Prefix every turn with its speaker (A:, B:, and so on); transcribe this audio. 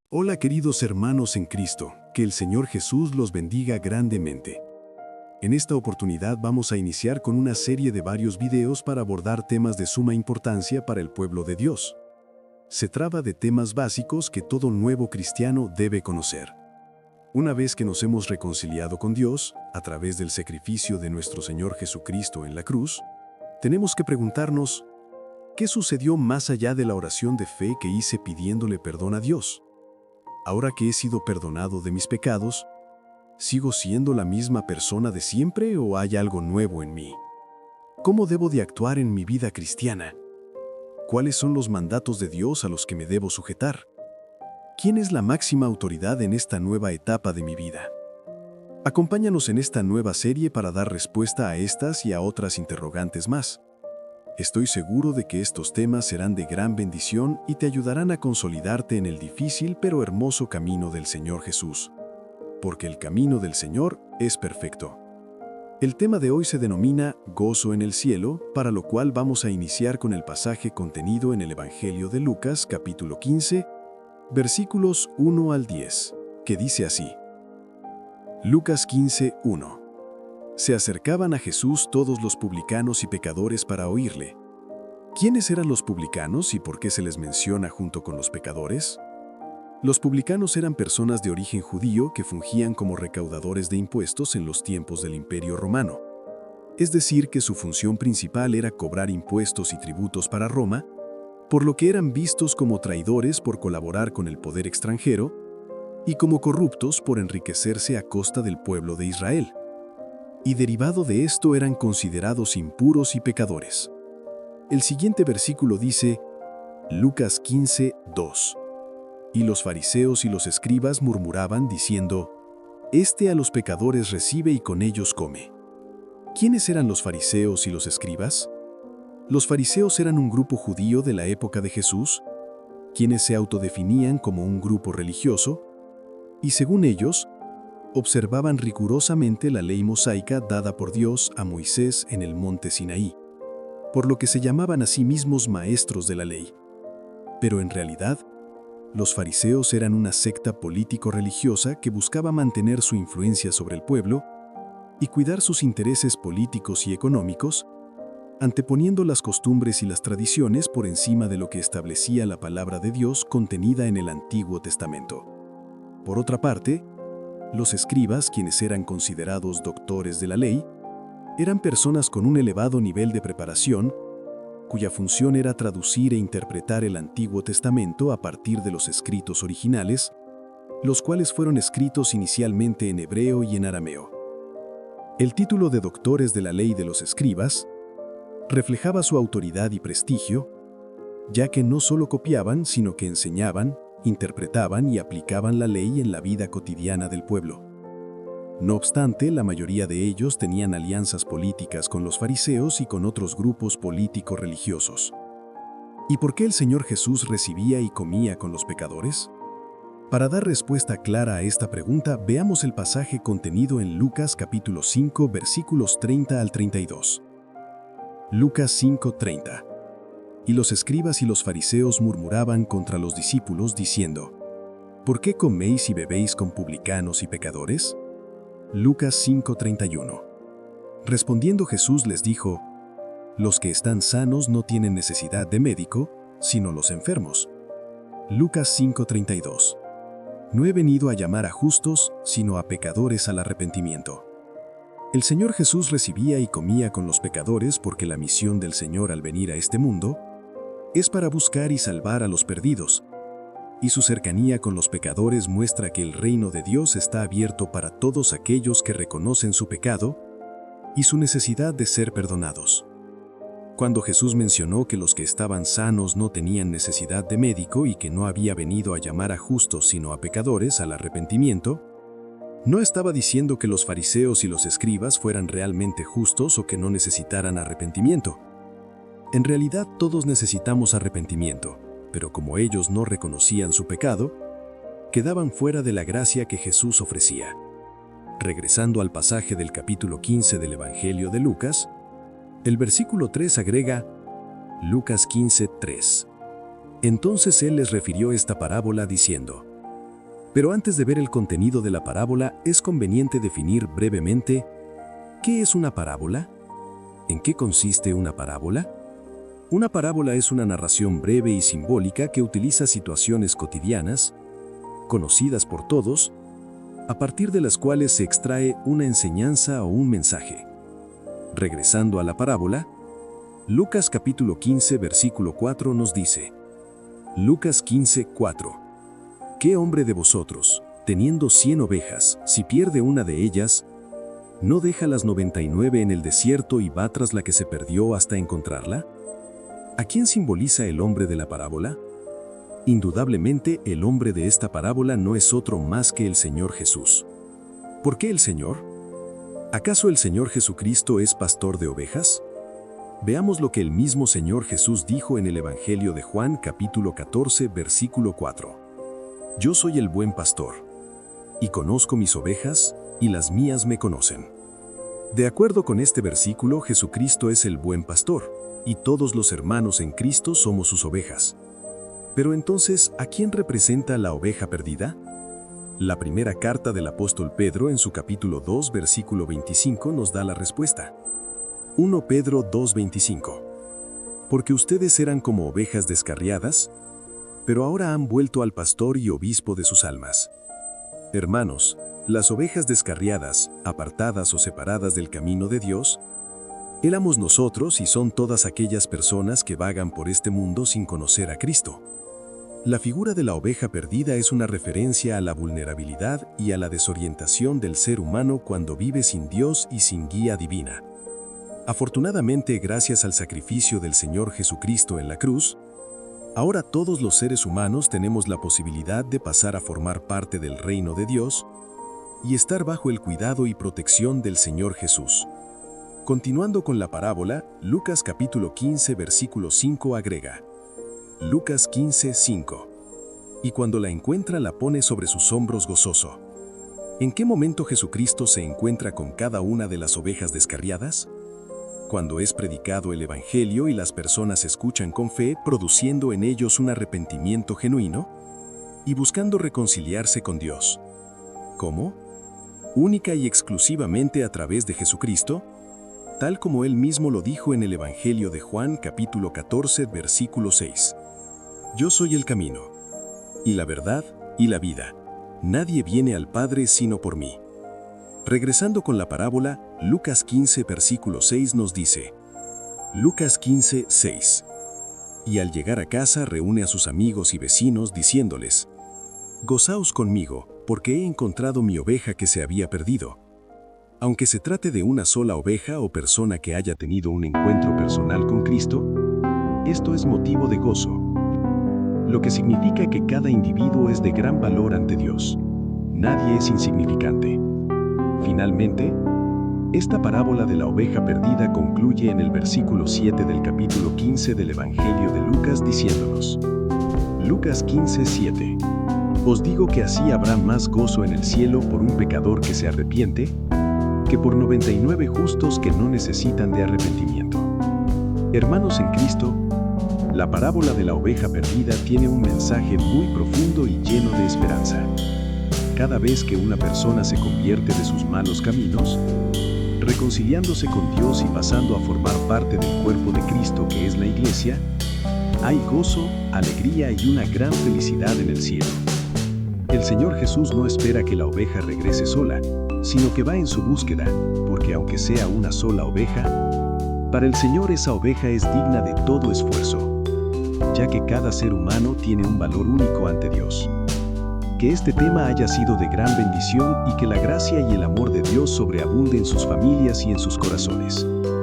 A: Hola queridos hermanos en Cristo, que el Señor Jesús los bendiga grandemente. En esta oportunidad vamos a iniciar con una serie de varios videos para abordar temas de suma importancia para el pueblo de Dios. Se trata de temas básicos que todo nuevo cristiano debe conocer. Una vez que nos hemos reconciliado con Dios, a través del sacrificio de nuestro Señor Jesucristo en la cruz, tenemos que preguntarnos, ¿qué sucedió más allá de la oración de fe que hice pidiéndole perdón a Dios? Ahora que he sido perdonado de mis pecados, ¿sigo siendo la misma persona de siempre o hay algo nuevo en mí? ¿Cómo debo de actuar en mi vida cristiana? ¿Cuáles son los mandatos de Dios a los que me debo sujetar? ¿Quién es la máxima autoridad en esta nueva etapa de mi vida? Acompáñanos en esta nueva serie para dar respuesta a estas y a otras interrogantes más. Estoy seguro de que estos temas serán de gran bendición y te ayudarán a consolidarte en el difícil pero hermoso camino del Señor Jesús. Porque el camino del Señor es perfecto. El tema de hoy se denomina Gozo en el cielo, para lo cual vamos a iniciar con el pasaje contenido en el Evangelio de Lucas, capítulo 15, versículos 1 al 10, que dice así. Lucas 15, 1. Se acercaban a Jesús todos los publicanos y pecadores para oírle. ¿Quiénes eran los publicanos y por qué se les menciona junto con los pecadores? Los publicanos eran personas de origen judío que fungían como recaudadores de impuestos en los tiempos del Imperio Romano. Es decir, que su función principal era cobrar impuestos y tributos para Roma, por lo que eran vistos como traidores por colaborar con el poder extranjero y como corruptos por enriquecerse a costa del pueblo de Israel. Y derivado de esto eran considerados impuros y pecadores. El siguiente versículo dice, Lucas 15, 2. Y los fariseos y los escribas murmuraban diciendo, Este a los pecadores recibe y con ellos come. ¿Quiénes eran los fariseos y los escribas? Los fariseos eran un grupo judío de la época de Jesús, quienes se autodefinían como un grupo religioso, y según ellos, observaban rigurosamente la ley mosaica dada por Dios a Moisés en el monte Sinaí, por lo que se llamaban a sí mismos maestros de la ley. Pero en realidad, los fariseos eran una secta político-religiosa que buscaba mantener su influencia sobre el pueblo y cuidar sus intereses políticos y económicos, anteponiendo las costumbres y las tradiciones por encima de lo que establecía la palabra de Dios contenida en el Antiguo Testamento. Por otra parte, los escribas, quienes eran considerados doctores de la ley, eran personas con un elevado nivel de preparación, cuya función era traducir e interpretar el Antiguo Testamento a partir de los escritos originales, los cuales fueron escritos inicialmente en hebreo y en arameo. El título de doctores de la ley de los escribas reflejaba su autoridad y prestigio, ya que no solo copiaban, sino que enseñaban, interpretaban y aplicaban la ley en la vida cotidiana del pueblo. No obstante, la mayoría de ellos tenían alianzas políticas con los fariseos y con otros grupos político-religiosos. ¿Y por qué el Señor Jesús recibía y comía con los pecadores? Para dar respuesta clara a esta pregunta, veamos el pasaje contenido en Lucas capítulo 5, versículos 30 al 32. Lucas 5:30. Y los escribas y los fariseos murmuraban contra los discípulos diciendo, ¿por qué coméis y bebéis con publicanos y pecadores? Lucas 5:31. Respondiendo Jesús les dijo, los que están sanos no tienen necesidad de médico, sino los enfermos. Lucas 5:32. No he venido a llamar a justos, sino a pecadores al arrepentimiento. El Señor Jesús recibía y comía con los pecadores porque la misión del Señor al venir a este mundo es para buscar y salvar a los perdidos, y su cercanía con los pecadores muestra que el reino de Dios está abierto para todos aquellos que reconocen su pecado y su necesidad de ser perdonados. Cuando Jesús mencionó que los que estaban sanos no tenían necesidad de médico y que no había venido a llamar a justos sino a pecadores al arrepentimiento, no estaba diciendo que los fariseos y los escribas fueran realmente justos o que no necesitaran arrepentimiento. En realidad todos necesitamos arrepentimiento, pero como ellos no reconocían su pecado, quedaban fuera de la gracia que Jesús ofrecía. Regresando al pasaje del capítulo 15 del Evangelio de Lucas, el versículo 3 agrega, Lucas 15:3. Entonces él les refirió esta parábola diciendo, Pero antes de ver el contenido de la parábola, es conveniente definir brevemente ¿qué es una parábola? ¿En qué consiste una parábola? Una parábola es una narración breve y simbólica que utiliza situaciones cotidianas, conocidas por todos, a partir de las cuales se extrae una enseñanza o un mensaje. Regresando a la parábola, Lucas capítulo 15, versículo 4 nos dice, Lucas 15, 4. ¿Qué hombre de vosotros, teniendo 100 ovejas, si pierde una de ellas, no deja las 99 en el desierto y va tras la que se perdió hasta encontrarla? ¿A quién simboliza el hombre de la parábola? Indudablemente, el hombre de esta parábola no es otro más que el Señor Jesús. ¿Por qué el Señor? ¿Acaso el Señor Jesucristo es pastor de ovejas? Veamos lo que el mismo Señor Jesús dijo en el Evangelio de Juan capítulo 14, versículo 4. Yo soy el buen pastor, y conozco mis ovejas, y las mías me conocen. De acuerdo con este versículo, Jesucristo es el buen pastor, y todos los hermanos en Cristo somos sus ovejas. Pero entonces, ¿a quién representa la oveja perdida? La primera carta del apóstol Pedro en su capítulo 2, versículo 25 nos da la respuesta. 1 Pedro 2:25. Porque ustedes eran como ovejas descarriadas, pero ahora han vuelto al pastor y obispo de sus almas. Hermanos, las ovejas descarriadas, apartadas o separadas del camino de Dios, éramos nosotros y son todas aquellas personas que vagan por este mundo sin conocer a Cristo. La figura de la oveja perdida es una referencia a la vulnerabilidad y a la desorientación del ser humano cuando vive sin Dios y sin guía divina. Afortunadamente, gracias al sacrificio del Señor Jesucristo en la cruz, ahora todos los seres humanos tenemos la posibilidad de pasar a formar parte del reino de Dios y estar bajo el cuidado y protección del Señor Jesús. Continuando con la parábola, Lucas capítulo 15, versículo 5 agrega, Lucas 15, 5. Y cuando la encuentra la pone sobre sus hombros gozoso. ¿En qué momento Jesucristo se encuentra con cada una de las ovejas descarriadas? Cuando es predicado el Evangelio y las personas escuchan con fe, produciendo en ellos un arrepentimiento genuino y buscando reconciliarse con Dios. ¿Cómo? Única y exclusivamente a través de Jesucristo, tal como Él mismo lo dijo en el Evangelio de Juan capítulo 14, versículo 6. Yo soy el camino, y la verdad, y la vida. Nadie viene al Padre sino por mí. Regresando con la parábola, Lucas 15, versículo 6 nos dice, Lucas 15, 6. Y al llegar a casa reúne a sus amigos y vecinos diciéndoles, Gozaos conmigo, porque he encontrado mi oveja que se había perdido. Aunque se trate de una sola oveja o persona que haya tenido un encuentro personal con Cristo, esto es motivo de gozo, lo que significa que cada individuo es de gran valor ante Dios. Nadie es insignificante. Finalmente, esta parábola de la oveja perdida concluye en el versículo 7 del capítulo 15 del Evangelio de Lucas diciéndonos, Lucas 15, 7. Os digo que así habrá más gozo en el cielo por un pecador que se arrepiente, que por 99 justos que no necesitan de arrepentimiento. Hermanos en Cristo, la parábola de la oveja perdida tiene un mensaje muy profundo y lleno de esperanza. Cada vez que una persona se convierte de sus malos caminos, reconciliándose con Dios y pasando a formar parte del cuerpo de Cristo que es la Iglesia, hay gozo, alegría y una gran felicidad en el cielo. El Señor Jesús no espera que la oveja regrese sola, sino que va en su búsqueda, porque aunque sea una sola oveja, para el Señor esa oveja es digna de todo esfuerzo, ya que cada ser humano tiene un valor único ante Dios. Que este tema haya sido de gran bendición y que la gracia y el amor de Dios sobreabunden en sus familias y en sus corazones.